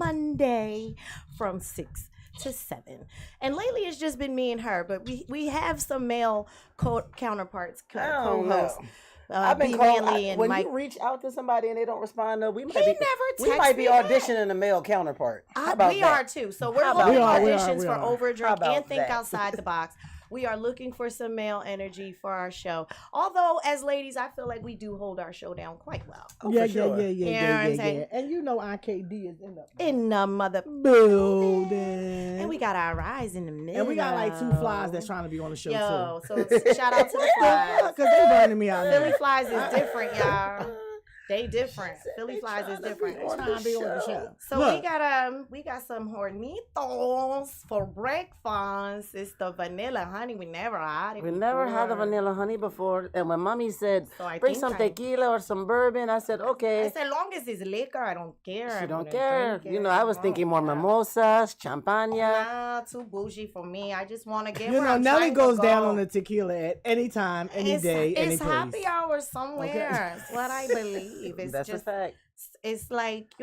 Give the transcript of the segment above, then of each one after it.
Monday from 6 to 7. And lately it's just been me and her, but we have some male counterparts, co-hosts. I've been called. When Mike, you reach out to somebody and they don't respond, no, we might be auditioning a male counterpart. We are too. So we're holding auditions for Over a Drink and Think Outside the Box. We are looking for some male energy for our show. Although, as ladies, I feel like we do hold our show down quite well. Yeah. And you know RKD is in the mother building. And we got our eyes in the middle. And we got like 2 flies that's trying to be on the show too. So shout out to the flies. Because they burning me out. Philly Flies is different, y'all. They different. Philly Flies is different. Trying to be on the show. So we got some hornitos for breakfast. It's the vanilla honey. We never had it. We never had the vanilla honey before. And when mommy said, bring some tequila or some bourbon, I said, okay. I said, long as it's liquor, I don't care. She don't care. You know, I was thinking more mimosas, champagne. Nah, too bougie for me. I just want to get Nelly goes down on the tequila at any time, any day, any place. It's happy hour somewhere. Okay. That's what I believe. It's That's just, a fact. It's like,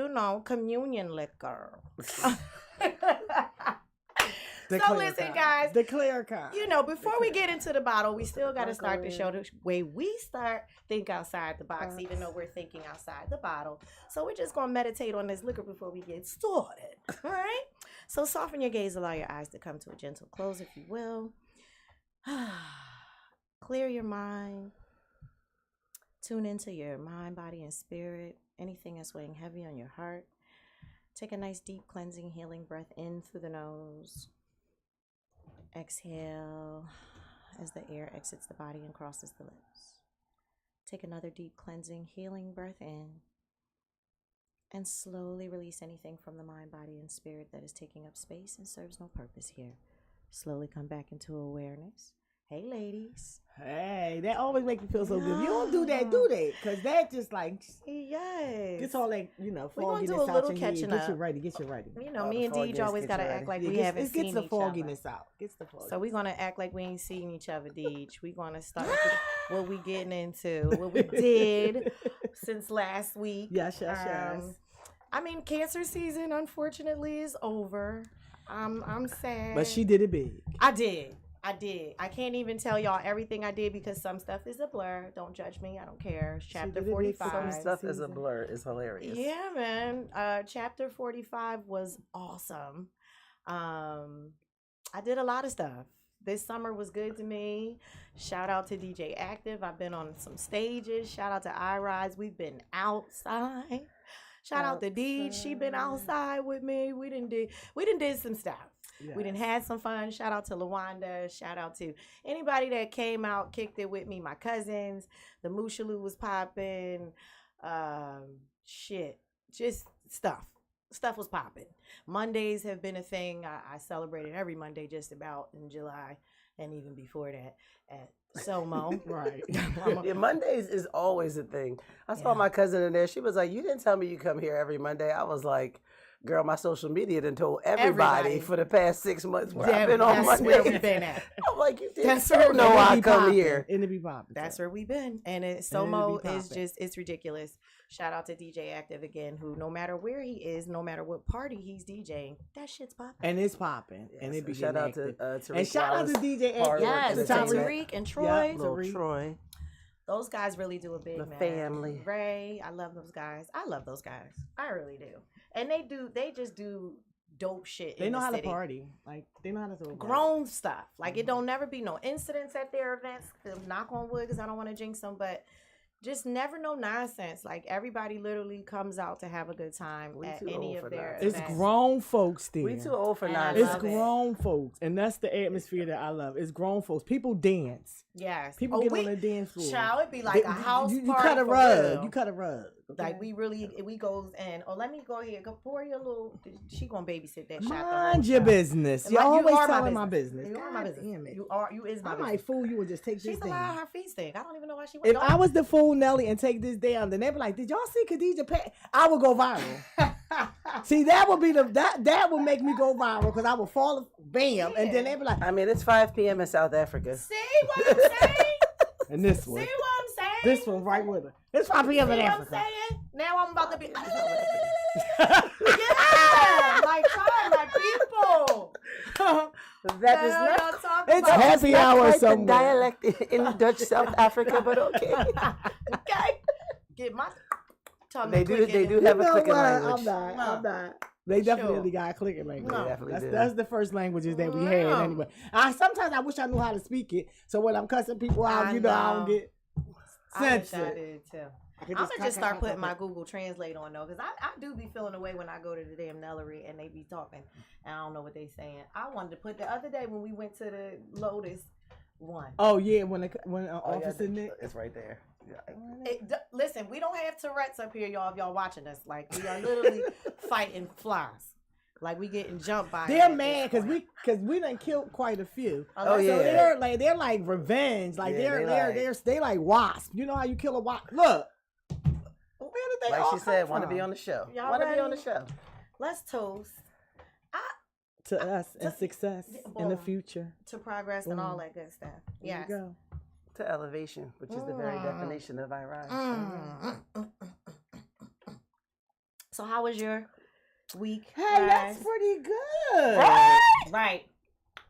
communion liquor. So listen, guys. The clear kind. Before we get into the bottle, we still got to start the show the way we start. Think outside the box, even though we're thinking outside the bottle. So we're just going to meditate on this liquor before we get started. All right? So soften your gaze. Allow your eyes to come to a gentle close, if you will. Clear your mind. Tune into your mind, body, and spirit. Anything that's weighing heavy on your heart. Take a nice, deep, cleansing, healing breath in through the nose. Exhale as the air exits the body and crosses the lips. Take another deep, cleansing, healing breath in. And slowly release anything from the mind, body, and spirit that is taking up space and serves no purpose here. Slowly come back into awareness. Hey, ladies. Hey, that always makes me feel so good. You don't do that, do they? Because that just like, yes. Gets all that, fogginess we're going to do a little catching up. Get you ready. Me and Deej always got to act like we haven't seen each other. It gets the fogginess out. So we're going to act like we ain't seen each other, Deej. We're going to start with what we getting into, what we did since last week. Yes. Cancer season, unfortunately, is over. I'm sad. But she did it big. I did. I can't even tell y'all everything I did because some stuff is a blur. Don't judge me. I don't care. It's chapter 45. Some stuff is a blur. It's hilarious. Yeah, man. Chapter 45 was awesome. I did a lot of stuff. This summer was good to me. Shout out to DJ Active. I've been on some stages. Shout out to iRise. We've been outside. Shout out to Deej. She been outside with me. We done did some stuff. Yes. We done had some fun. Shout out to LaWanda. Shout out to anybody that came out, kicked it with me. My cousins. The Mushaloo was popping. Just stuff. Stuff was popping. Mondays have been a thing. I celebrated every Monday just about in July and even before that at Somo. Right. Mondays is always a thing. I saw my cousin in there. She was like, you didn't tell me you come here every Monday. I was like, girl, my social media done told everybody for the past 6 months where I've been on Monday. That's where we've been at. I'm like, you didn't know I come here. And it be popping. That's where we've been. And Somo is just, it's ridiculous. Shout out to DJ Active again, who no matter where he is, no matter what party he's DJing, that shit's popping. And it's popping. Yes, and it be shout out to Tariq. And shout out to DJ Active. Yes, to Tariq and Troy. Yep, Troy. Those guys really do a big the man. Family. Ray, I love those guys. I really do. And they just do dope shit. They know how to party. Like they know how to throw grown stuff. Like it don't never be no incidents at their events. Knock on wood, because I don't want to jinx them, but just never no nonsense. Like everybody literally comes out to have a good time at any of their events. It's grown folks there. We too old for nonsense. It's grown folks, and that's the atmosphere that I love. It's grown folks. People dance. Yes. People get on the dance floor. Child, it'd be like a house party. You cut a rug. You cut a rug. Like we goes and let me go here. Go pour your little. She gonna babysit that shot. Mind your business. You always telling my business. You are my business. You is my business. I might fool you and just take this down. She's allowed her feet stink. I don't even know why she. If I was to fool Nelly and take this down, then they'd be like, "Did y'all see Khadijah Pat?" I would go viral. See, that would be that would make me go viral because I would fall, bam, and then they'd be like, I mean, it's 5 p.m. in South Africa. See what I'm saying? And this one. See what I'm saying? This one right with her. It's 5 p.m. in Africa. What I'm saying? Now I'm about to be. That is not. talk It's about happy hour quite the somewhere. dialect in Dutch South Africa, but okay. Okay. Get my tongue. They do have You a know clicking what? language. I'm not. They definitely got a clicking language. No. They definitely do. That's the first languages that we had anyway. Sometimes I wish I knew how to speak it. So when I'm cussing people out, I don't get sense. I did too. I'm gonna just start putting my Google Translate on though, because I do be feeling away when I go to the damn Nellery and they be talking and I don't know what they saying. I wanted to put the other day when we went to the Lotus one. Oh yeah, when officer Nick. It's right there. Listen, we don't have Tourette's up here, y'all. If y'all watching us, like we are literally fighting flies. Like we getting jumped by. They're mad because we done killed quite a few. Oh yeah. So they're like revenge. Like they like wasps. You know how you kill a wasp? Look. Where did they Like all she said, come want to from? be on the show. Y'all Want to be ready? on the show. Let's toast To us and success in the future. to progress and all that good stuff. There Yes. you go. To elevation, which is the very definition of ironic. So how was your week? Hey, that's guys? pretty good. Right.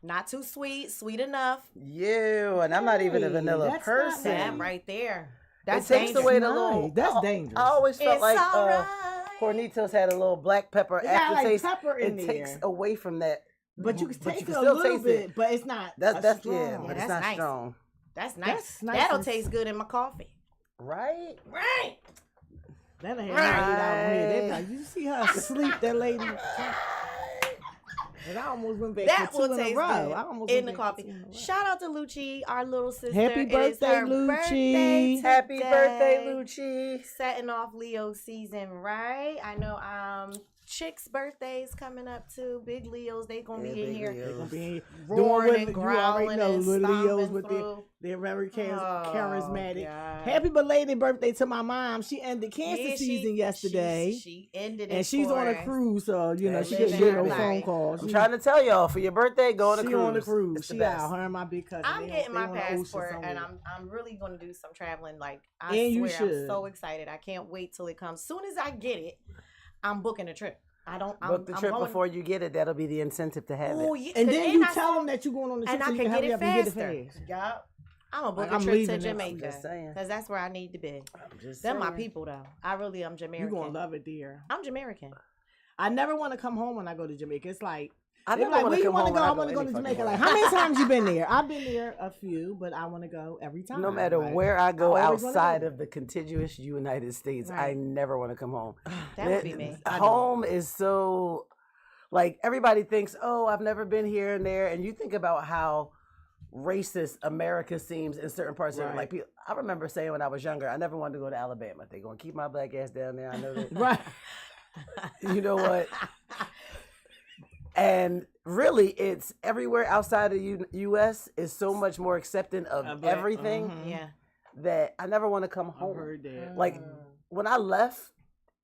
Not too sweet, sweet enough. You and I'm not even a Hey, vanilla that's not person. That right there. That's it takes dangerous. away the Nice. little. That's dangerous. I always felt It's like alright. Hornitos had a little black pepper It got, like, aftertaste. pepper in it there. takes away from that. But you can taste it a still little taste bit, it. but it's not. That's strong. yeah, but Yeah, it's that's not nice. strong. That's nice. That's nice That'll and- taste good in my coffee. Right? Right. That ain't Right. right. Out here. They be like, you see her sleep, that lady. And I almost went back That for will two in a taste row. good I almost in went the back for coffee. 2 in a row. Shout out to Lucci, our little sister. Happy It is birthday, her Lucci. birthday Happy birthday, today. Lucci. Setting off Leo season, right? I know Chick's birthday's coming up too. Big Leos, they gonna Yeah, be in big here Leos. They're gonna be roaring doing and you already growling know and little Leos stomping with through. they're very charismatic. God. Happy belated birthday to my mom. She ended cancer Yeah, season yesterday. She ended it, And she's for on a us. cruise, so you know Yeah, she living couldn't get her no life. phone calls. I'm trying to tell y'all, for your birthday, go on a She cruise. on the cruise. It's the She best. out. Her and my big cousin. I'm getting my they on the ocean passport, and somewhere. I'm really gonna do some traveling. Like I And you swear, I'm should. so excited. I can't wait till it comes. Soon as I get it, I'm booking a trip. Book the trip before you get it. That'll be the incentive to have Oh it. yeah, And then you I tell saw- them that you're going on the trip and so I you can hurry get it up and faster. fast. Yup. I'm gonna book Like, a I'm trip to leaving next week. Jamaica Just saying. because that's where I need to be. I'm just They're my saying. people, though. I really am Jamaican. You're going to love it, dear. I'm Jamaican. I never want to come home when I go to Jamaica. It's like, I they're never like, want where to you come want to home go? when I want to go any to fucking Jamaica. way. Like, how many times you been there? I've been there a few, but I want to go every time. No matter Like, where I go I always wanna outside go. of the contiguous United States, I Right. never want to come home. That would be me. Home is so, like, everybody thinks, oh, I've never been here and there. And you think about how racist America seems in certain parts of it. Right. Like, people, I remember saying when I was younger, I never wanted to go to Alabama. They're going to keep my black ass down there. I know that. Right. You know what? And really, it's everywhere outside of the U.S. is so much more accepting of everything Yeah. that I never want to come I home. heard that. Like, when I left,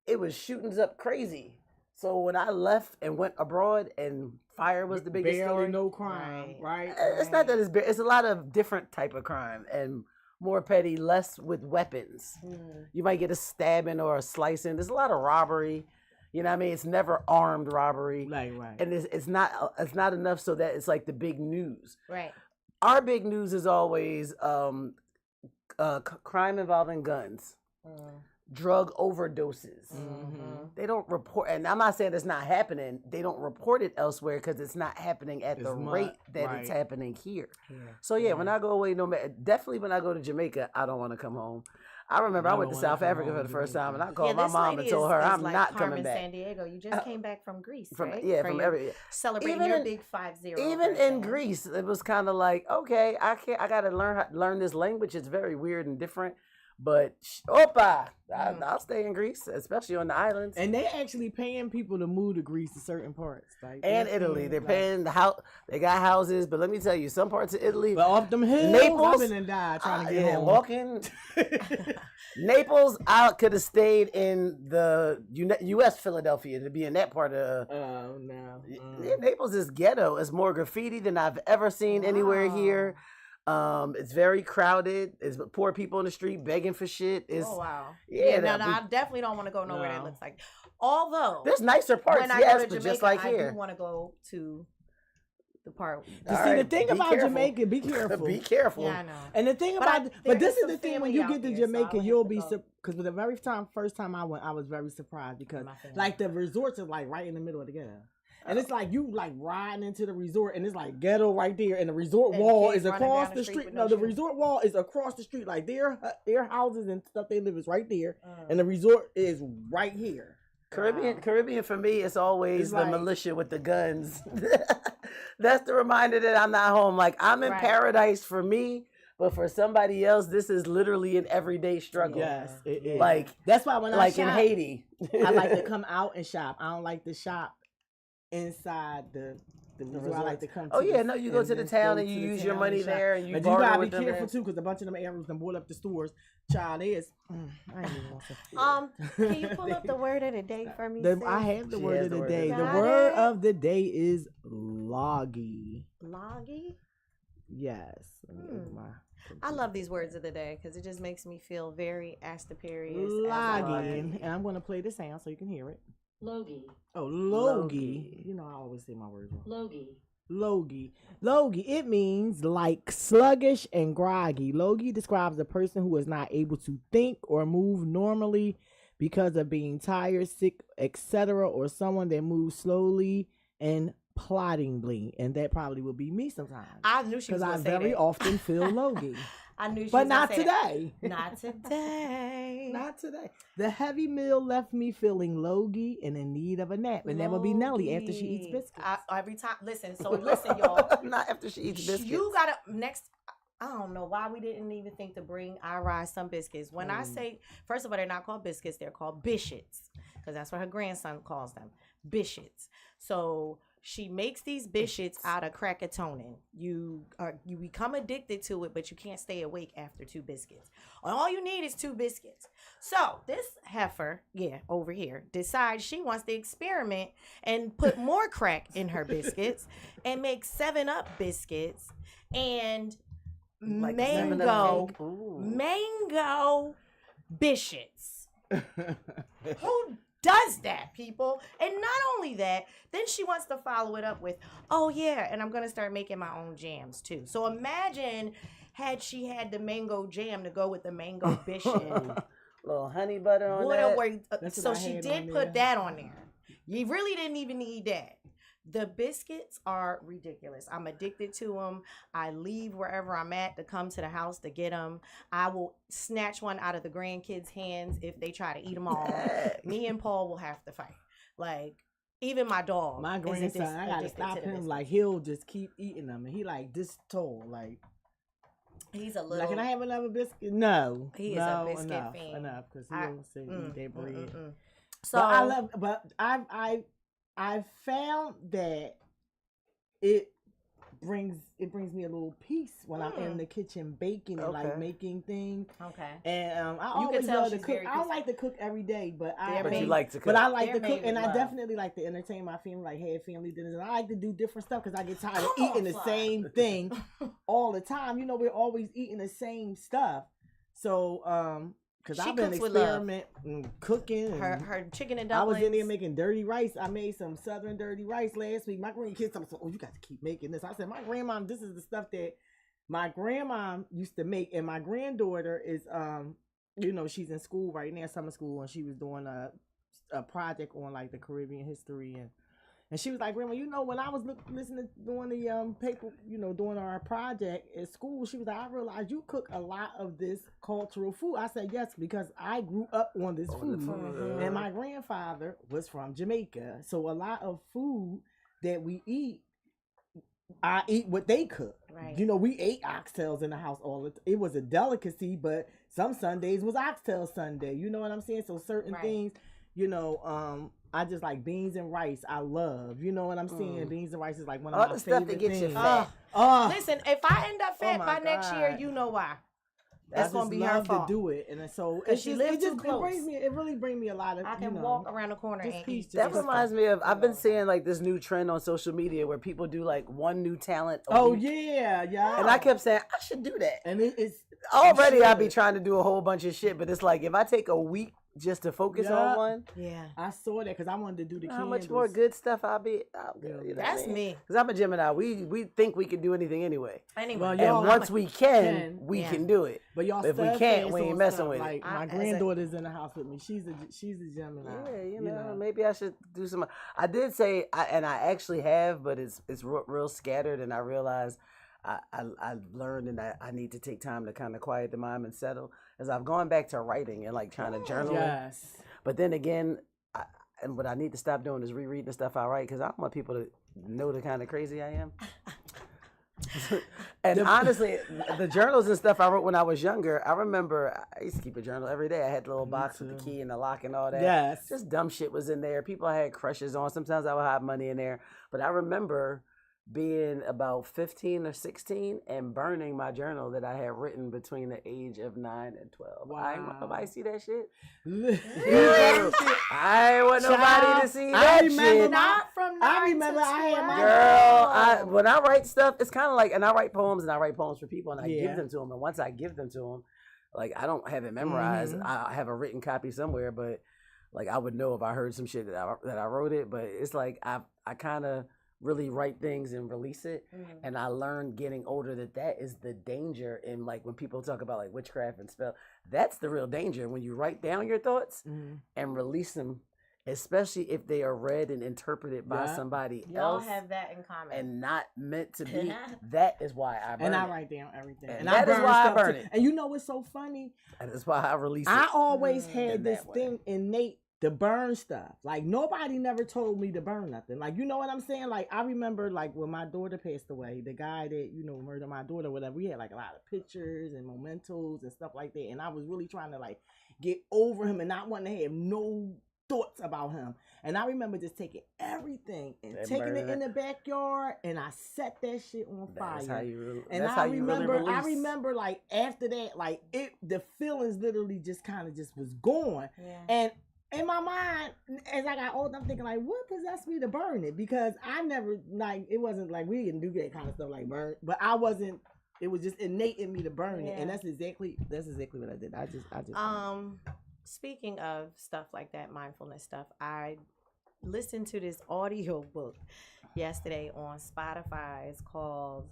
it was shootings up crazy. So when I left and went abroad, and fire was the biggest barely story. no crime, right? It's not that it's a lot of different type of crime and more petty, less with weapons. You might get a stabbing or a slicing. There's a lot of robbery. You know what I mean? It's never armed robbery. Right. And it's not enough so that it's like the big news. Right. Our big news is always crime involving guns, drug overdoses. They don't report, and I'm not saying it's not happening. They don't report it elsewhere because it's not happening at the rate that it's happening here. So yeah, when I go away, definitely when I go to Jamaica, I don't want to come home. I remember I went to South Africa for the first time, and I called my this mom lady and told her is I'm like not Carmen coming back. San Diego. You just came back from Greece, From right? yeah, For from your- every celebrating even your in- big 5-0. even in Greece, it was kind of like, okay, I got to learn this language. It's very weird and different, but I'll stay in Greece, especially on the islands. And they actually paying people to move to Greece to certain parts, like And Italy, they're paying the house. They got houses, but let me tell you, some parts of Italy, But off them hills, Naples, I've been and died trying to get home. walking. Naples, I could have stayed in the U.S. Philadelphia to be in that part of. Oh no. Yeah, Naples is ghetto. It's more graffiti than I've ever seen anywhere here. It's very crowded. It's poor people in the street begging for shit. It's, oh wow. Yeah, no, I definitely don't want to go nowhere that looks like. Although there's nicer parts, when I yes, go to but Jamaica, just like I here. do want to go to the part. The thing about Jamaica, be careful. Be careful. Yeah, I know. And the thing But but this is some the thing, when family you out get to there, so I Jamaica, would you'll have be, to go. because the first time I went, I was very surprised because My family. like the resorts are like right in the middle of the ghetto. And it's like you like riding into the resort and it's like ghetto right there, and the resort And wall kids is running across down the the street street. with No, no the shoes. resort wall is across the street. Like their houses and stuff they live is right there, and the resort is right here. Caribbean for me, it's always It's the like- militia with the guns. That's the reminder that I'm not home. Like, I'm in paradise for me, but for somebody else, this is literally an everyday struggle. Yes, it is. Like, that's why when I like shop, in Haiti, I like to come out and shop. I don't like to shop inside the resort. I like to come. oh to yeah, the, no, you go to the town and you use your money shop. there and you But barter you gotta be with them careful there. too, because a bunch of them arrows done bought up the stores. Child, is. I ain't even want to. Can you pull up the word of the day for me? I have the She word has of the the word day. of The the word day. of the day is loggy. Loggy. Yes. Let me open my I love these words of the day because it just makes me feel very Astaperius. loggy. And I'm gonna play the sound so you can hear it. Logie. Oh, logie. You know I always say my words wrong. Logie. Logie. Logie, it means like sluggish and groggy. Logie describes a person who is not able to think or move normally because of being tired, sick, etc., or someone that moves slowly and ploddingly. And that probably will be me sometimes. I knew she was Because I going to say very that. often feel logie. I knew she But was not gonna say that. today. Not today. Not today. The heavy meal left me feeling logie and in need of a nap. And that would be Nelly after she eats Logie. biscuits. Every time. Listen, y'all. Not after she eats biscuits. You gotta next. I don't know why we didn't even think to bring Ira some biscuits. When I say, first of all, they're not called biscuits; they're called biscuits, because that's what her grandson calls them, biscuits. So she makes these biscuits out of crackatonin. You become addicted to it, but you can't stay awake after 2 biscuits. All you need is 2 biscuits. So this heifer, over here, decides she wants to experiment and put more crack in her biscuits and make 7-Up biscuits and Like mango 7-Up. Ooh. mango biscuits. Who does that, people? And not only that, then she wants to follow it up with, oh yeah, and I'm gonna start making my own jams too. So imagine had she had the mango jam to go with the mango biscuit. Little honey butter on What that. a word. That's what So I she had did on put there. that on there. You really didn't even need that. The biscuits are ridiculous. I'm addicted to them. I leave wherever I'm at to come to the house to get them. I will snatch one out of the grandkids' hands if they try to eat them all. Me and Paul will have to fight. Like, even my dog. My is grandson, I gotta addicted stop to the him. biscuits. Like he'll just keep eating them, and he like this tall. Like, He's a little. like, can I have another biscuit? No, He is no, a biscuit enough, fiend. enough, because I- he'll say eat that bread. So But I love. But I found that it brings me a little peace when I'm in the kitchen baking and like Okay. making things. okay. And I You can always tell love to she's cook. very I don't peaceful. like to cook every day, but But you made- like to cook. But I like They're to cook, made and with I love. definitely like to entertain my family, like have family dinners, and I like to do different stuff because I get tired of Come on, eating the Fly. same thing all the time. You know, we're always eating the same stuff. So, because She I've been cooks with love. experimenting, cooking. Her and chicken and I was dumplings. in there making dirty rice. I made some southern dirty rice last week. My grandkids told me, "Oh, you got to keep making this." I said, "My grandma, this is the stuff that my grandma used to make." And my granddaughter is, you know, she's in school right now, summer school, and she was doing a project on like the Caribbean history, and she was like, "Grandma, you know, when I was listening, doing the paper, you know, doing our project at school, she was like, I realized you cook a lot of this cultural food." I said, "Yes, because I grew up on this food. And my grandfather was from Jamaica. So a lot of food that we eat, I eat what they cook. Right. You know, we ate oxtails in the house all the time. It was a delicacy, but some Sundays was oxtail Sunday. You know what I'm saying? So certain Right. things, you know, I just like beans and rice. I love. You know what I'm saying? Beans and rice is like one of All my the stuff favorite that gets you things. fat. Listen, if I end up fat my by next year, God. you know why. I That's just gonna be her love fault. to do it, and so 'Cause it's she just, lives it just too close. it really brings me a lot of. I you can know, walk around the corner just and peace, eat. just That Just reminds me of, I've been seeing like this new trend on social media where people do like one new talent a Oh week. yeah. And I kept saying, I should do that. And it's Already you I be should. trying to do a whole bunch of shit, but it's like if I take a week just to focus on one. Yeah. I saw that because I wanted to do the How candles. much more good stuff I'll be. That's me. Because I'm a Gemini. We think we can do anything anyway. Anyway. Well, And y'all, once we can, we Yeah. can do it. But y'all, if we can't, we ain't messing with it. Like my granddaughter's in the house with me. She's a Gemini. Yeah, you know, maybe I should do some. I did say, and I actually have, but it's real scattered, and I realized I've learned and I need to take time to kind of quiet the mind and settle. As I've gone back to writing and like trying to journal. Yes. But then again, and what I need to stop doing is rereading the stuff I write because I don't want people to know the kind of crazy I am. And honestly, the journals and stuff I wrote when I was younger, I remember I used to keep a journal every day. I had the little box with the key and the lock and all that. Yes. Just dumb shit was in there. People I had crushes on. Sometimes I would have money in there. But I remember being about 15 or 16 and burning my journal that I had written between the age of 9 and 12. Wow. I ain't want nobody to see that shit. Yeah. I ain't want nobody to see that shit. Not from 9 I remember to I had my 12. Girl, when I write stuff, it's kind of like, and I write poems for people and I give them to them. And once I give them to them, like I don't have it memorized. I have a written copy somewhere, but like I would know if I heard some shit that I wrote it. But it's like I kind of really write things and release it. And I learned getting older that is the danger in like when people talk about like witchcraft and spell, that's the real danger when you write down your thoughts and release them, especially if they are read and interpreted by somebody Y'all else. have that in common. And not meant to be. That is why I burn and it. I write down everything. And that is why I burn it. And you know what's so funny? And that's why I release it. I always had this way. thing innate to burn stuff. Like nobody never told me to burn nothing. Like you know what I'm saying? Like I remember like when my daughter passed away, the guy that murdered my daughter, whatever. We had like a lot of pictures and mementos and stuff like that. And I was really trying to like get over him and not wanting to have no thoughts about him. And I remember just taking everything and taking it in the backyard and I set that shit on fire. That's how you I remember like after that, like the feelings literally just kind of just was gone. Yeah. And in my mind, as I got older, I'm thinking like, what possessed me to burn it? Because I never like it wasn't like we didn't do that kind of stuff like burn, but I wasn't. It was just innate in me to burn it, and that's exactly what I did. I just. Speaking of stuff like that, mindfulness stuff, I listened to this audio book yesterday on Spotify. It's called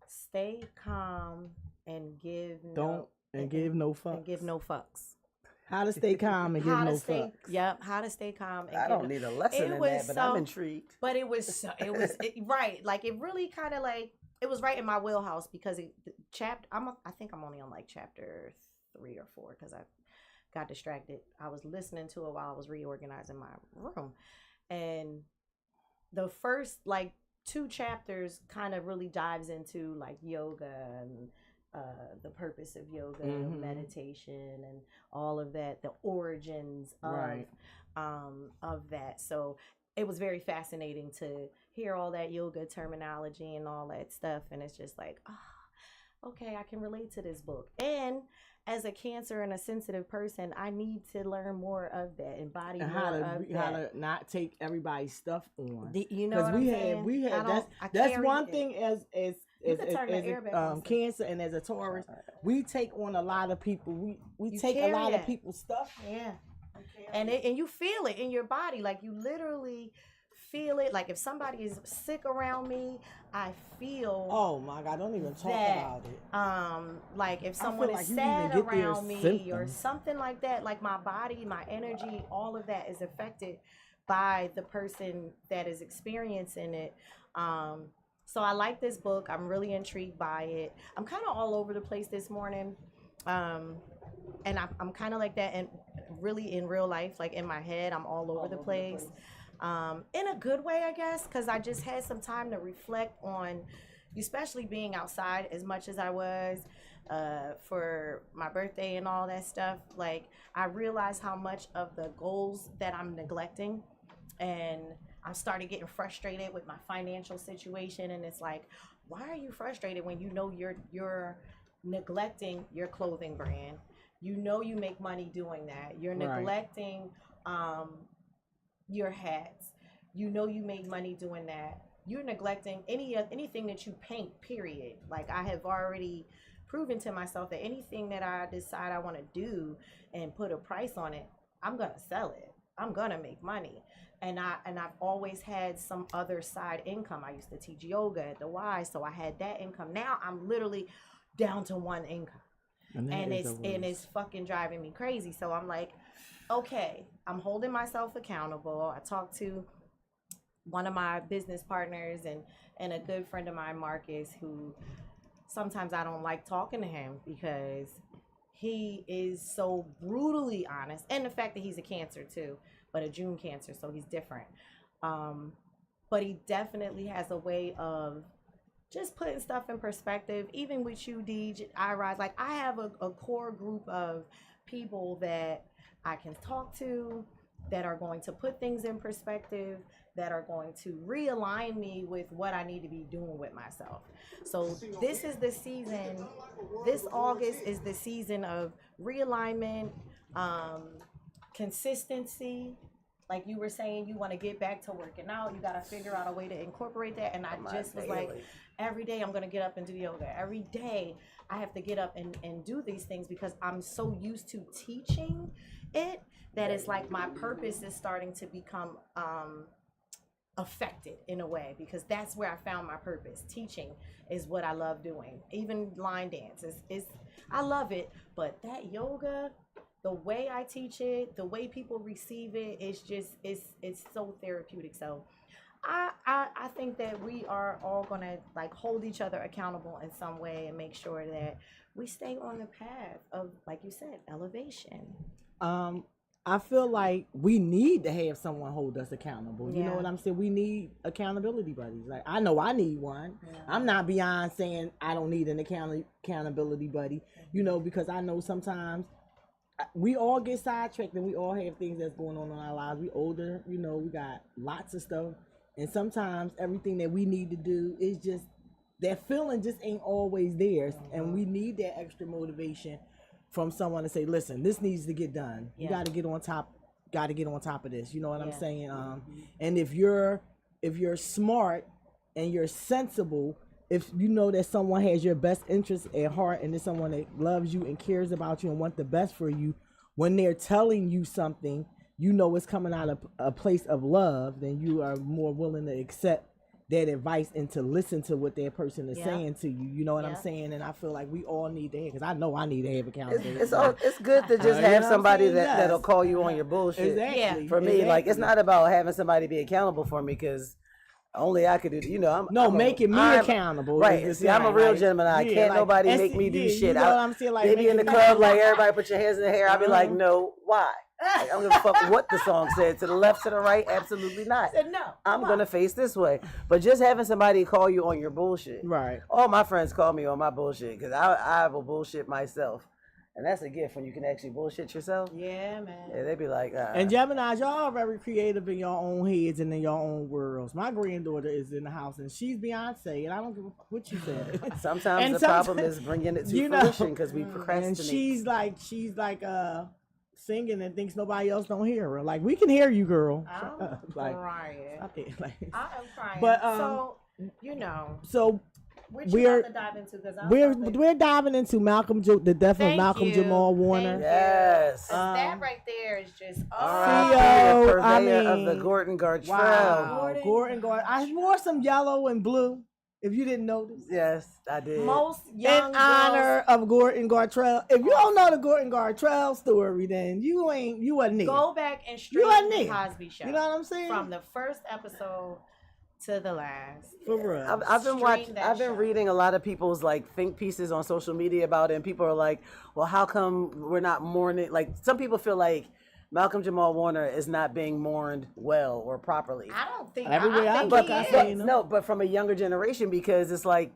"Stay Calm and Give No Fucks." And give no fucks. How to stay calm and give no fucks. Yep, how to stay calm. And I don't need a lesson in that, but I'm intrigued. But it was right. Like it really kind of like it was right in my wheelhouse because I think I'm only on like chapter 3 or 4 because I got distracted. I was listening to it while I was reorganizing my room, and the first like 2 chapters kind of really dives into like yoga and the purpose of yoga, meditation, and all of that, the origins of that. So it was very fascinating to hear all that yoga terminology and all that stuff. And it's just like, okay, I can relate to this book. And as a Cancer and a sensitive person, I need to learn more of that, embody and more how of to not take everybody's stuff on. You know what I'm saying? We had that's one thing as Cancer and as a Taurus, we take on a lot of people. We take a lot of people's stuff. Yeah, and you feel it in your body, like you literally feel it. Like if somebody is sick around me, I feel. Oh my God! Don't even talk about it. Like if someone is sad around me or something like that, like my body, my energy, all of that is affected by the person that is experiencing it. So I like this book. I'm really intrigued by it. I'm kind of all over the place this morning. And I'm kind of like that and really in real life, like in my head, I'm all over the place. In a good way, I guess, because I just had some time to reflect on, especially being outside as much as I was for my birthday and all that stuff. Like I realized how much of the goals that I'm neglecting, and I started getting frustrated with my financial situation. And it's like, why are you frustrated when you know you're neglecting your clothing brand? You know you make money doing that. You're neglecting your hats. You know you make money doing that. You're neglecting anything that you paint, period. Like I have already proven to myself that anything that I decide I want to do and put a price on it, I'm gonna sell it. I'm gonna make money. I've always had some other side income. I used to teach yoga at the Y, so I had that income. Now I'm literally down to one income. And it's fucking driving me crazy. So I'm like, okay, I'm holding myself accountable. I talked to one of my business partners and a good friend of mine, Marcus, who sometimes I don't like talking to him because he is so brutally honest. And the fact that he's a Cancer too, but a June Cancer, so he's different. But he definitely has a way of just putting stuff in perspective. Even with you, Deej, I Rise, like I have a core group of people that I can talk to, that are going to put things in perspective, that are going to realign me with what I need to be doing with myself. So this is the season, this August is the season of realignment, consistency. Like you were saying, you want to get back to working out. You got to figure out a way to incorporate that. And I just was like, every day I'm going to get up and do yoga. Every day I have to get up and do these things because I'm so used to teaching it that it's like my purpose is starting to become affected in a way, because that's where I found my purpose. Teaching is what I love doing. Even line dance is I love it, but that yoga, the way I teach it, the way people receive it, it's so therapeutic. So I think that we are all gonna like hold each other accountable in some way and make sure that we stay on the path of, like you said, elevation. I feel like we need to have someone hold us accountable. You Yeah. know what I'm saying? We need accountability buddies. Like I know I need one. Yeah. I'm not beyond saying I don't need an accountability buddy. You know, because I know sometimes we all get sidetracked and we all have things that's going on in our lives. We older, you know, we got lots of stuff, and sometimes everything that we need to do is just that feeling just ain't always there, and we need that extra motivation from someone to say, listen, this needs to get done. You got to get on top. Got to get on top of this. You know what I'm saying? And if you're smart and you're sensible, if you know that someone has your best interest at heart and it's someone that loves you and cares about you and wants the best for you, when they're telling you something, you know it's coming out of a place of love, then you are more willing to accept that advice and to listen to what that person is saying to you. You know what I'm saying? And I feel like we all need to have, because I know I need to have accountability. It's good to just have somebody that'll call you on your bullshit. Exactly. For me, like, it's not about having somebody be accountable for me, because only I could do, you know. I'm making me accountable. Right. See, I'm a real Gemini. Can't nobody make me do shit. You know what I'm saying? Like, they be in the club, like, everybody put your hands in the hair. I'll be like, no, why? Like, I don't give a fuck what the song said. To the left, to the right, absolutely not. I said no. I'm gonna face this way. But just having somebody call you on your bullshit. Right. All my friends call me on my bullshit, because I will bullshit myself. And that's a gift when you can actually bullshit yourself. Yeah, man. Yeah, they be like, And Geminis, y'all are very creative in your own heads and in your own worlds. My granddaughter is in the house and she's Beyonce, and I don't give a what you said. Sometimes the problem is bringing it to fruition, because we procrastinate. And she's like singing and thinks nobody else don't hear her. Like, we can hear you, girl. I'm like, crying. okay, like, I am crying. But so you know. So What you about to dive into? Because we're diving into the death of Malcolm Jamal Warner. Yes. That right there is just purveyor of the Gordon Gartrell. Wow. Gordon. I wore some yellow and blue. If you didn't notice. Yes, I did. Most young in honor of Gordon Gartrell. If you don't know the Gordon Gartrell story, then you wasn't there. Go back and stream the Cosby Show. You know what I'm saying? From the first episode to the last. For real. I've been reading a lot of people's like think pieces on social media about it, and people are like, well, how come we're not mourning? Like, some people feel like Malcolm Jamal Warner is not being mourned well or properly. I don't think No, but from a younger generation, because it's like,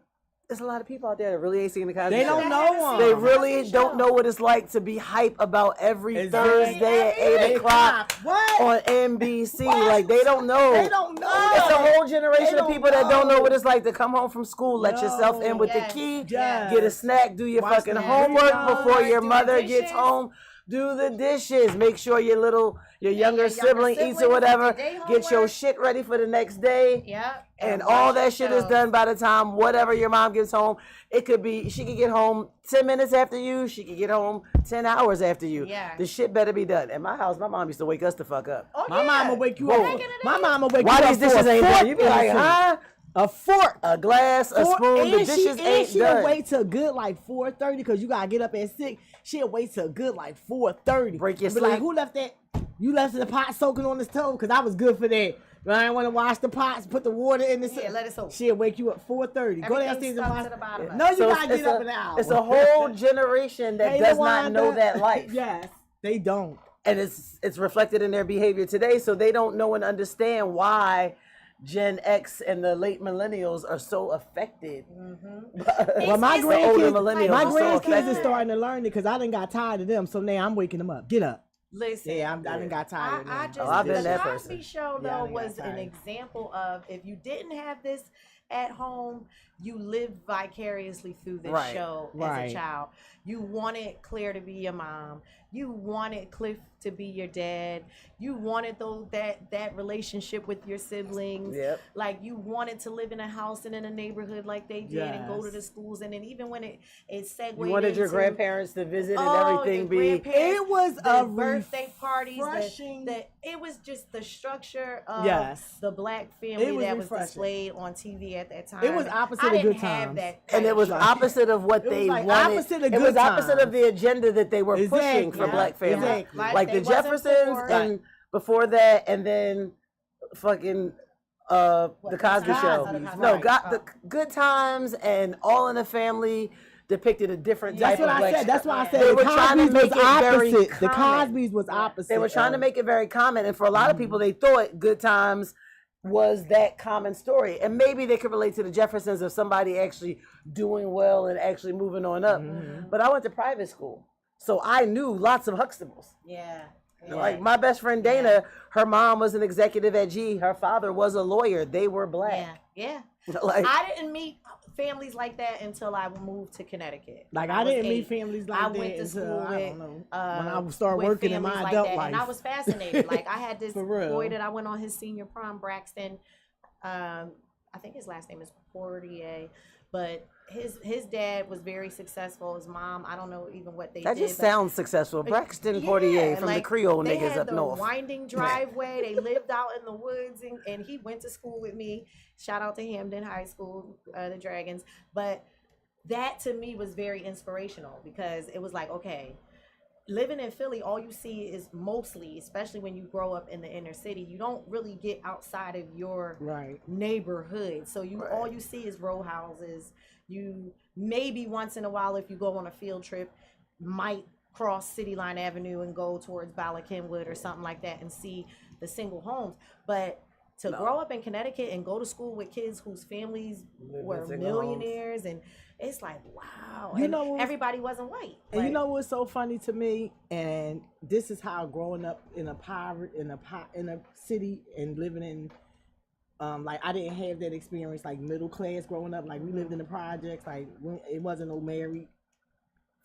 there's a lot of people out there that really ain't seen the Cosby Show. They don't know him. They really don't know what it's like to be hype about every Thursday at 8 o'clock on NBC. Like, they don't know. They don't know. It's a whole generation of people that don't know what it's like to come home from school, let yourself in with the key, get a snack, do your fucking homework before your mother gets home. Do the dishes. Make sure your your younger sibling eats or whatever, get your shit ready for the next day. Yep. And all that shit is done by the time whatever your mom gets home. It could be, she could get home 10 minutes after you. She could get home 10 hours after you. Yeah. The shit better be done. In my house, my mom used to wake us the fuck up. Oh, My mom will wake you Whoa. up. My mom will wake Why you up. these dishes ain't done? You be like, huh? A fork. A glass, a spoon, the dishes ain't she'll done. wait till good like 4:30 because you gotta get up at 6. She'll wait till good like 4:30. Break your Be like, sleep. who left that? You left the pot soaking on the stove because I was good for that. But I didn't want to wash the pots, put the water in the let it soak. She'll wake you up 4:30. Go downstairs and wash. To the bottom No, you So gotta get up an hour. It's a whole generation that does not know that life. Yes, they don't. And it's reflected in their behavior today, so they don't know and understand why Gen X and the late millennials are so affected. Well, my older millennials my are so grandkids affected. are starting to learn it because I done got tired of them. So now I'm waking them up. Get up. Listen, Yeah, I done got tired of them. I just, I've been the that Cosby person. Show Yeah, I though done got was an tired. example of if you didn't have this at home, you lived vicariously through this Right, show as right. a child. You wanted Claire to be your mom. You wanted Cliff to be your dad. You wanted that relationship with your siblings. Yep. Like you wanted to live in a house and in a neighborhood like they did and go to Yes. the schools. And then even when it segued You wanted your into- grandparents to visit and Oh, everything the be. grandparents, It was the a birthday parties. refreshing- It was just the structure of Yes. the black family It was that was refreshing. displayed on TV at that time. It was opposite I of didn't Good have Times. that And it was kind of opposite of what It was they like wanted. opposite of It was Good opposite Times. of the agenda that they were pushing Exactly. for Yeah. black families. Exactly. Like they the wasn't Jeffersons poor. and before that, and then fucking the Cosby Cosby? Show. Oh, the Cosby. No, Right. got the Good Times and All in the Family depicted a different type That's what of I black. said. That's why I said They the were trying to Cosby's make was it very opposite. The common. Cosby's was opposite. They were trying to of- make it very common, and for a lot of people, they thought Good Times was that common story, and maybe they could relate to the Jeffersons of somebody actually doing well and actually moving on up. But I went to private school, so I knew lots of Huxtables. Yeah. Like my best friend Dana, her mom was an executive at G. Her father was a lawyer. They were black. Yeah. Like I didn't meet families like that until I moved to Connecticut. Like when I was didn't meet 8. families like I that went to until, school I with, don't know, when I started with working in my families adult that, life. and I was fascinated. Like I had this For real. boy that I went on his senior prom, Braxton. I think his last name is Portier, but his dad was very successful. His mom, I don't know even what they that did. just but- sounds successful. Braxton Yeah, Portier from the like, Creole they niggas had up the north. winding driveway. They lived out in the woods, and he went to school with me. Shout out to Hamden High School, the Dragons. But that to me was very inspirational because it was like, okay, living in Philly, all you see is mostly, especially when you grow up in the inner city, you don't really get outside of your Right. neighborhood. So all you see is row houses. You maybe once in a while, if you go on a field trip, might cross City Line Avenue and go towards Bala Kenwood or something like that and see the single homes. But to grow up in Connecticut and go to school with kids whose families Live in were single millionaires, and it's like, wow. You and know what's- everybody wasn't white. And you Like, know what's so funny to me? And this is how growing up in a city and living in like I didn't have that experience like middle class growing up. Like we lived in the projects. Like it wasn't no married.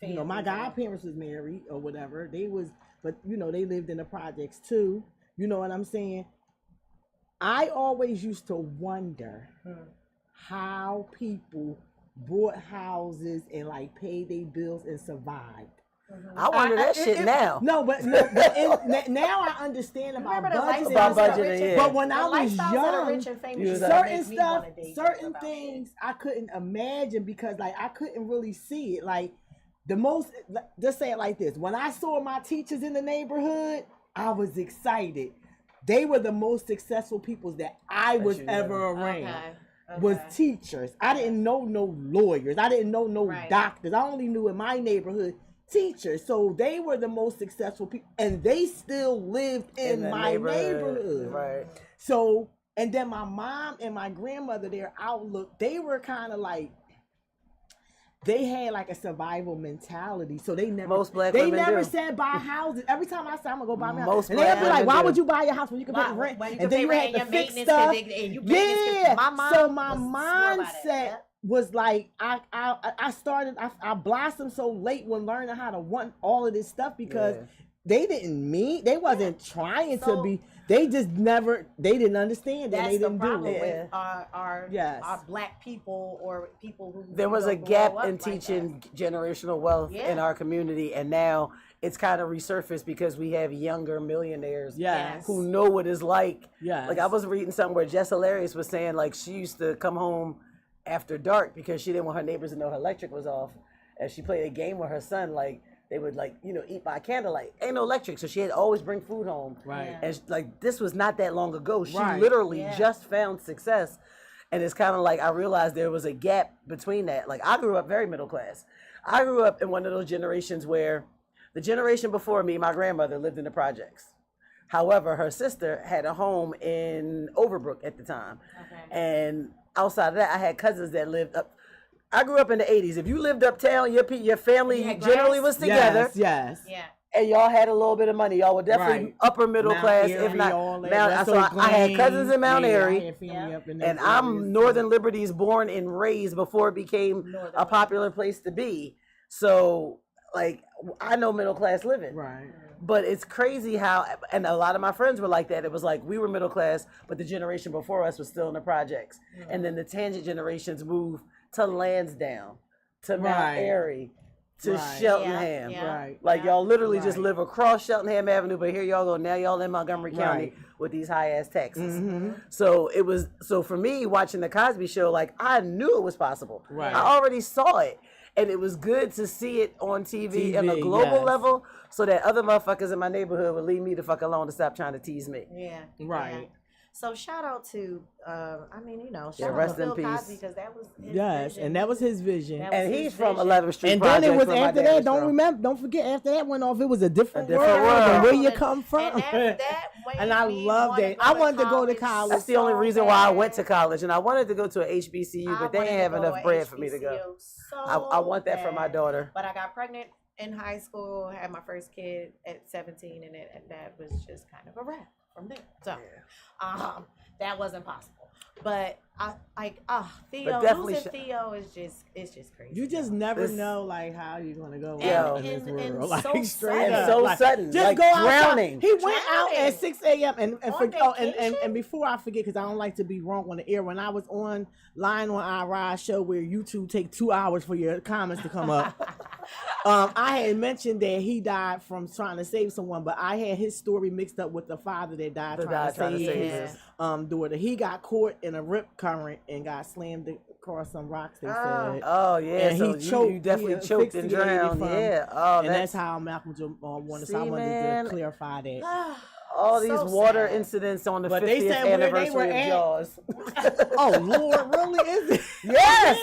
You know, my godparents was married or whatever. They was, but you know, they lived in the projects too. You know what I'm saying? I always used to wonder how people bought houses and like paid their bills and survived. I wonder that shit now. No, but now I understand about remember the budgeting. lifestyles About of the budgeting, rich yeah. and- But when the I was lifestyles of the young, rich and famous was used to certain make me stuff, wanna date certain about things I couldn't imagine because like I couldn't really see it. Like the most, just say it like this: when I saw my teachers in the neighborhood, I was excited. They were the most successful people that I was you ever knew. around. Okay. Was teachers. I didn't know no lawyers. I didn't know no Right. doctors. I only knew in my neighborhood teachers. So they were the most successful people, and they still lived in the my neighborhood. Right. So, and then my mom and my grandmother, their outlook, they were kind of like, they had like a survival mentality. So they never, Most black they women never do. said buy houses. Every time I say I'm gonna go buy my house, Most and they'd black be like, women why do. would you buy your house when you can pay Why- rent? when you And can then pay you rent had and to your fix maintenance 'cause stuff. you maintenance 'cause my mom So my was swore by that. mindset Yep. was like I blossomed so late when learning how to want all of this stuff because they didn't mean, they wasn't trying to be. They just never, they didn't understand that. They didn't do it. With our black people or people who there was a gap in teaching generational wealth in our community, and now it's kind of resurfaced because we have younger millionaires who know what it's like. Like I was reading something where Jess Hilarious was saying like she used to come home after dark because she didn't want her neighbors to know her electric was off, and she played a game with her son like. They would like, eat by candlelight. Ain't no electric, so she had to always bring food home. Right. And like this was not that long ago. She literally just found success. And it's kind of like I realized there was a gap between that. Like I grew up very middle class. I grew up in one of those generations where the generation before me, my grandmother lived in the projects. However, her sister had a home in Overbrook at the time. Okay. And outside of that, I had cousins that lived up. I grew up in the 80s. If you lived uptown, your family generally was together. Yes. Yeah. And y'all had a little bit of money. Y'all were definitely upper middle class, if not. I had cousins in Mount Airy, and I'm Northern Liberties born and raised before it became a popular place to be. So, like, I know middle class living. Right. But it's crazy how, and a lot of my friends were like that. It was like we were middle class, but the generation before us was still in the projects. Mm-hmm. And then the tangent generations moved to Lansdowne, to Mount Airy, to Cheltenham. Like y'all literally just live across Cheltenham Avenue, but here y'all go. Now y'all in Montgomery County with these high ass taxes. Mm-hmm. So for me watching the Cosby Show, like I knew it was possible. Right. I already saw it. And it was good to see it on TV on a global level so that other motherfuckers in my neighborhood would leave me the fuck alone to stop trying to tease me. Yeah. Right. Yeah. So shout out to, shout out rest to in Bill peace. Cosby because that was his vision. And that was his vision. And he's from 11th Street. And then it was after that. Don't forget after that went off. It was a different world. And where you come from. And I love that. I wanted to go to college. That's the only reason why I went to college, and I wanted to go to a HBCU, but they didn't have enough bread for me to go. I want that for my daughter. But I got pregnant in high school, had my first kid at 17, and that was just kind of a wrap from there. So, that wasn't possible. But Theo, losing Theo is just crazy. You just never know like how you're gonna go in this world. And like so straight up. So like, sudden. Just like go out. drowning. He went out at 6 a.m. And before I forget, because I don't like to be wrong on the air, when I was on line on our ride show where YouTube take 2 hours for your comments to come up. I had mentioned that he died from trying to save someone, but I had his story mixed up with the father that died trying to save his daughter. He got caught in a rip current and got slammed across some rocks. They said. Oh yeah, and so he choked. You definitely choked and drowned. And that's how Malcolm wanted. So I wanted to clarify that. All these water incidents on the 50th anniversary of Jaws. Oh Lord, really is it? Yes.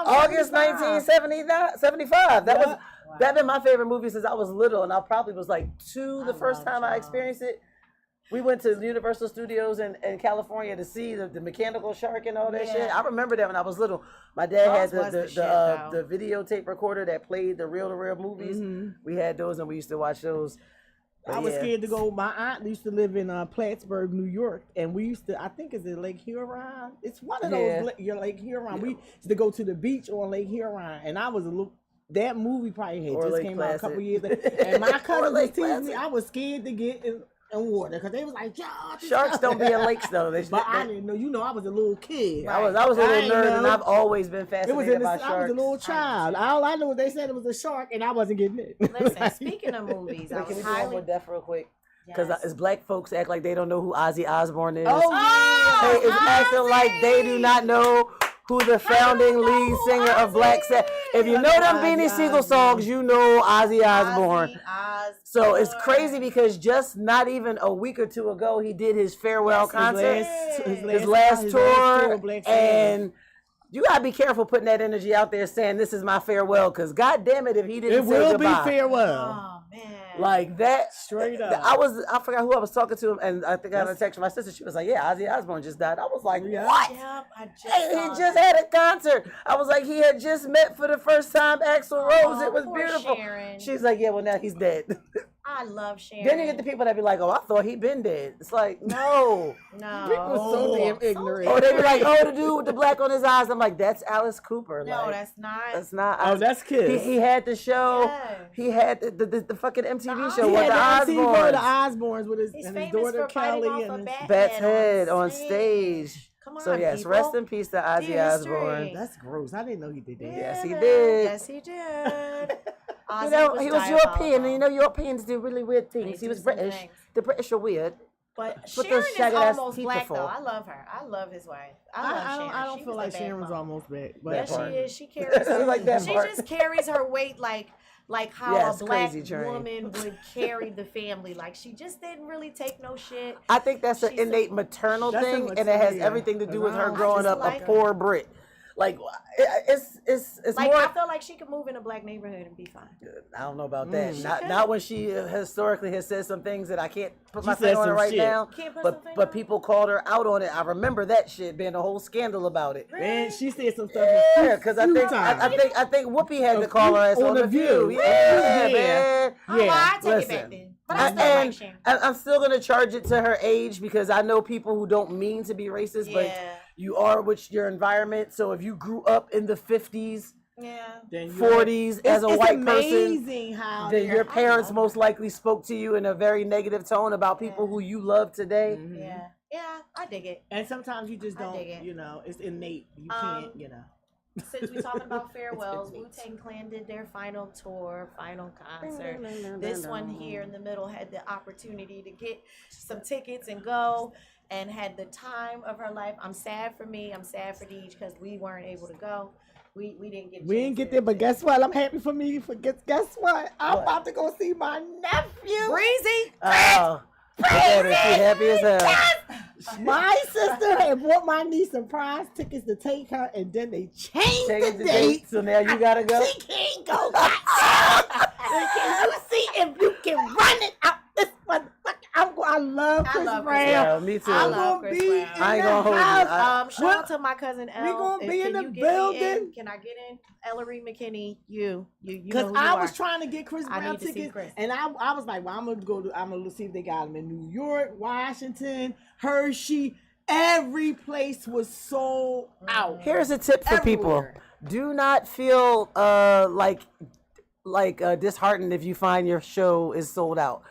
August 1975. That been my favorite movie since I was little, and I probably was like 2 the first time I experienced it. We went to Universal Studios in California to see the mechanical shark and all that shit. I remember that when I was little. My dad had the videotape recorder that played the reel-to-reel movies. Mm-hmm. We had those, and we used to watch those. But I was scared to go. My aunt used to live in Plattsburgh, New York, and we used to, I think, is it Lake Huron? It's one of those, Lake Huron. We used to go to the beach on Lake Huron, and I was a little, that movie probably had just came out a couple years ago. And my cousin was teasing me, I was scared to get in water because they was like, sharks don't be in lakes though. But I didn't know. I was a little kid. Right. I was a little nerd, and I've always been fascinated by sharks. I was a little child. All I knew was they said it was a shark, and I wasn't getting it. Listen, speaking of movies, can we go on with that real quick? Because as black folks act like they don't know who Ozzy Osbourne is. Oh, it's acting like they do not know who the founding lead singer of Black Sabbath. If you know them Beanie Siegel songs, you know Ozzy Osbourne. So it's crazy because just not even a week or two ago, he did his farewell concert, his last tour, and you gotta be careful putting that energy out there saying this is my farewell, because God damn it, if he didn't say goodbye. It will be farewell. Oh man. Like that, straight up. I forgot who I was talking to, and I think I got a text from my sister. She was like, "Yeah, Ozzy Osbourne just died." I was like, "What?" Yep, he just had a concert. I was like, he had just met for the first time Axl Rose. It was beautiful. Sharon. She's like, "Yeah, well now he's dead." I love Sharon. Then you get the people that be like, "Oh, I thought he been dead." It's like, no. No. People so damn ignorant. Or they be like, "Oh, the dude with the black on his eyes." I'm like, "That's Alice Cooper." No, like, that's not. That's not. Oh, that's Kiss. He had the show. Yeah. He had the fucking MTV The show He with the had the Osbournes. Osbournes with his, He's and his famous daughter for biting Kelly off a and his... Bat's head on stage. Come on, So yes, people. rest in peace to Ozzy Dear Osbourne. history. That's gross. I didn't know he did that. Yes, he man. did. Yes, he did. You know, he was European, and you know Europeans do really weird They things. He do was some British. things. The British are weird. But Put Sharon those is shaggy-ass almost teeth black, before. though. I love her. I love his wife. I love Sharon. I don't She feel was like the Sharon's backbone. almost back. Yes, she part. is. She carries her. Like that she part. just carries her weight like how Yes, a black crazy train. woman would carry the family. Like she just didn't really take no shit. I think that's an She's innate maternal That's a thing, and it has maternal, everything to do with her I growing just up like a her. poor Brit. Like it's Like more. I feel like she could move in a black neighborhood and be fine. I don't know about that. She Not when she historically has said some things that I can't put my She finger said on it some right shit. now. Can't put But something but on? people called her out on it. I remember that shit being a whole scandal about it. And she said some stuff. Yeah, because I think Whoopi had to call her ass on the View. Yeah, Yeah. man. Oh, well, I take it Listen. back then. But I still like And Sharon. I'm still gonna charge it to her age because I know people who don't mean to be racist, but Yeah. you are with your environment. So if you grew up in the 50s, Yeah. Then you 40s as a it's white person, amazing how then your parents love most likely spoke to you in a very negative tone about people Yeah. who you love today. Mhm. Yeah. Yeah. I dig it. And sometimes you just I don't, dig it. you know, it's innate. You Um, can't, you know. Since we're talking about farewells, It's Wu-Tang Clan did their final tour, final concert. This one here in the middle had the opportunity to get some tickets and go and had the time of her life. I'm sad for me. I'm sad for Deej because we weren't able to go. We didn't get. We didn't get there, but guess what? I'm happy for me. For guess what? I'm What? about to go see my nephew. Breezy. Oh, look at her. She happy as hell. My sister had bought my niece surprise tickets to take her, and then they changed Change the the date. date, so now you gotta go. She can't go. Can you see if you can run it out this motherfucker? I love Chris love Chris Brown. Yeah, me too. I I'm love gonna Chris be Brown. in I ain't the gonna hold you. house. Shout out to my cousin Elle. We gonna be in Can the you get me in? building? Can I get in? Ellery McKinney, you know Because who I you was are. trying to get Chris I Brown need to see tickets, Chris. and I was like, well, I'm gonna see if they got him in New York, Washington, Hershey. Every place was sold out. Here's a tip for people: Everywhere. do not feel disheartened if you find your show is sold out.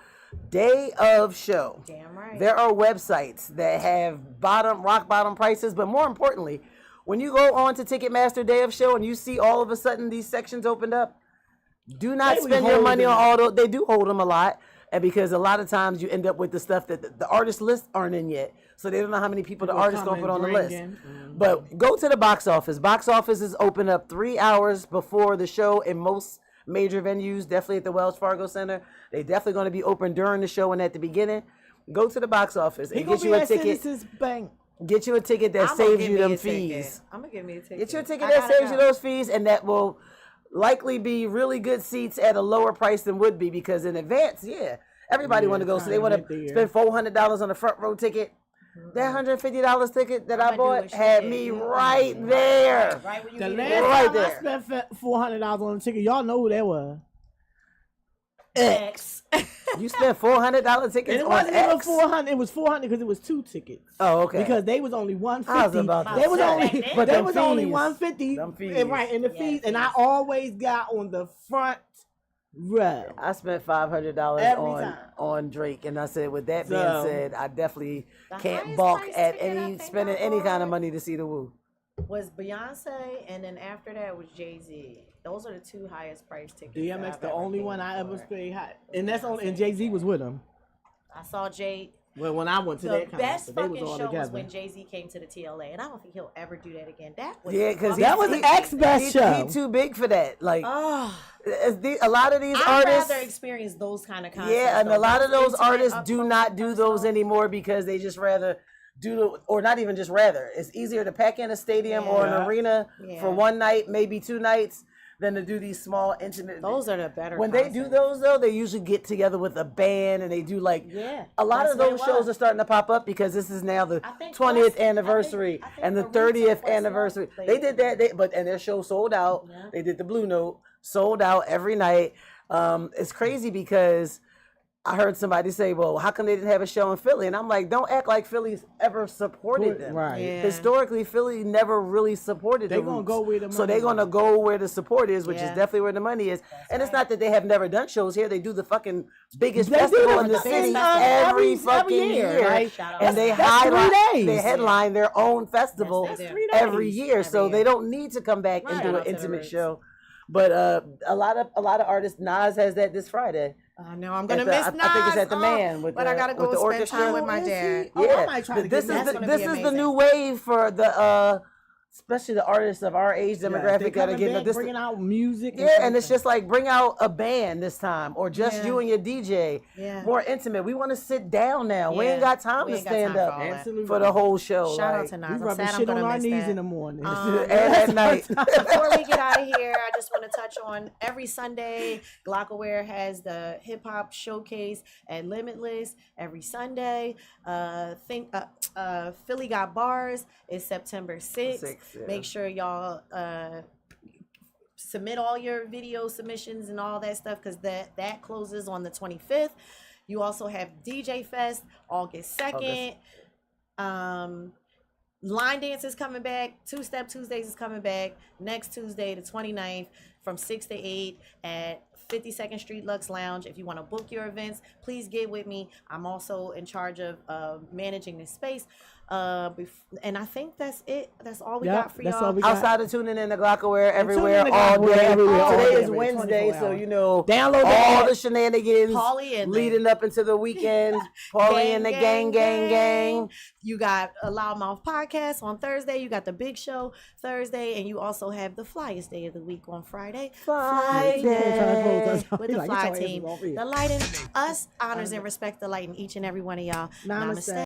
Day of show. Damn right. There are websites that have rock bottom prices, but more importantly, when you go on to Ticketmaster day of show and you see all of a sudden these sections opened up, do not They be spend your money on holding all those. They do hold them a lot, and because a lot of times you end up with the stuff that the artist lists aren't in yet, so they don't know how many people the People artist come gonna put and on the bring list. in. But go to the box office. Box office is open up 3 hours before the show in most major venues, definitely at the Wells Fargo Center. They definitely going to be open during the show and at the beginning. Go to the box office He and gonna get be you a at ticket. Citizens Bank. Get you a ticket that I'ma saves give you me them a ticket. fees. I'm gonna give me a ticket. Get you a ticket I that gotta saves you go. those fees, and that will likely be really good seats at a lower price than would be, because in advance, everybody Yeah, want to go, so they trying want to to get there. spend $400 on a front row ticket. That $150 ticket that I I'ma do bought what she had did. me right there. Right when you The get last in. Right time there. I spent $400 on a ticket, y'all know who that was. X. You spent $400 And tickets it on wasn't even X? 400. It was 400 because it was 2 tickets. Oh, okay. Because they was only I was 150. about to They was say. only, But they them was only fees. 150. Them fees. And right, and the Yeah, fees. the And I fees. always got on the front row. I spent $500 Every on time. on Drake, and I said, with that being So- said, I definitely The can't highest balk price at ticket I any think spending I any kind of bought money to see the Woo. was Beyonce, and then after that was Jay-Z. Those are the two highest price tickets. that DMX, I've the ever only paid one I ever for. paid high. And that's only, and Jay-Z was with him. I saw Jay. Well, when I went to The that best concert, they was fucking all show was together. when Jay-Z came to the TLA, and I don't think he'll ever do that again. That was Yeah, because That was X best show. He too big for that. Like Oh, a lot of these I'd artists. rather experience those kind of concerts. Yeah, and though. a lot of those intimate, artists up do close not and do those personal. anymore because they just rather or not even just rather. It's easier to pack in a stadium or an Yeah. arena Yeah. for one night, maybe 2 nights, than to do these small intimate. Those are the better. When they do concerts. those though, they usually get together with a band and they do like Yeah, a lot that's of what those it shows was. are starting to pop up because this is now the I think 20th West- anniversary I think and the Aretha 30th West anniversary. played They did that, and their show sold out. Yeah. They did the Blue Note, sold out every night. It's crazy because I heard somebody say, well, how come they didn't have a show in Philly? And I'm like, don't act like Philly's ever supported them. Right. Yeah. Historically, Philly never really supported They're the going to Roots. go where the money So they're going to go where the support is, which is Yeah. definitely where the money is. That's and it's right. not that they have never done shows here. They do the fucking biggest They do festival the in the biggest city festival every every fucking year, year. right? Shout out And to they them. That's 3 highlight, days. they headline their own festival Yes, they do. 3 days. every year. So Every they year. don't need to come back and Right. do Shout an out to the intimate Roots. show. But a lot of artists, Nas has that this Friday. I know I'm gonna At the- miss I think it's Nas, at the Man with but the, I gotta with go the spend orchestra. time with my Oh, is he? dad. Oh, I Yeah, might try to this get is me. gonna this be is the amazing. new wave for the especially the artists of our age Yeah, demographic they that are coming getting back, this. bringing out music. Yeah, and it's just like bring out a band this time, or just Yeah. you and your DJ. Yeah. More intimate. We want to sit down now. We Yeah. ain't got time We to ain't got stand time for up all that. absolutely for the whole show. Shout out like, to we Nas. I'm rubbing sad I'm shit on gonna our miss knees that. in the morning. And at night. Before we get out of here, I just want to touch on every Sunday, Glockaware has the hip hop showcase at Limitless every Sunday. Philly Got Bars is September 6th. Yeah. Make sure y'all submit all your video submissions and all that stuff because that closes on the 25th. You also have DJ Fest August 2nd. Line Dance is coming back. Two Step Tuesdays is coming back next Tuesday, the 29th, from 6 to 8 at 52nd Street Lux Lounge. If you want to book your events, please get with me. I'm also in charge of managing this space. And I think that's it. That's all we Yep, got for that's y'all. all we got. Outside of tuning in to Glockaware everywhere tuning in to all Glockaware day. everywhere all Today day, is man, Wednesday, 24 so hours. you know Download all that. the shenanigans Pauly and leading up into the weekends. Pauly and the gang. You got a Loudmouth podcast on Thursday. You got the Big Show Thursday, and you also have the flyest day of the week on Friday. Friday. With the Like, Fly it's all Team. over here. The light in us honors and respect the light in each and every one of y'all. Namaste. Namaste.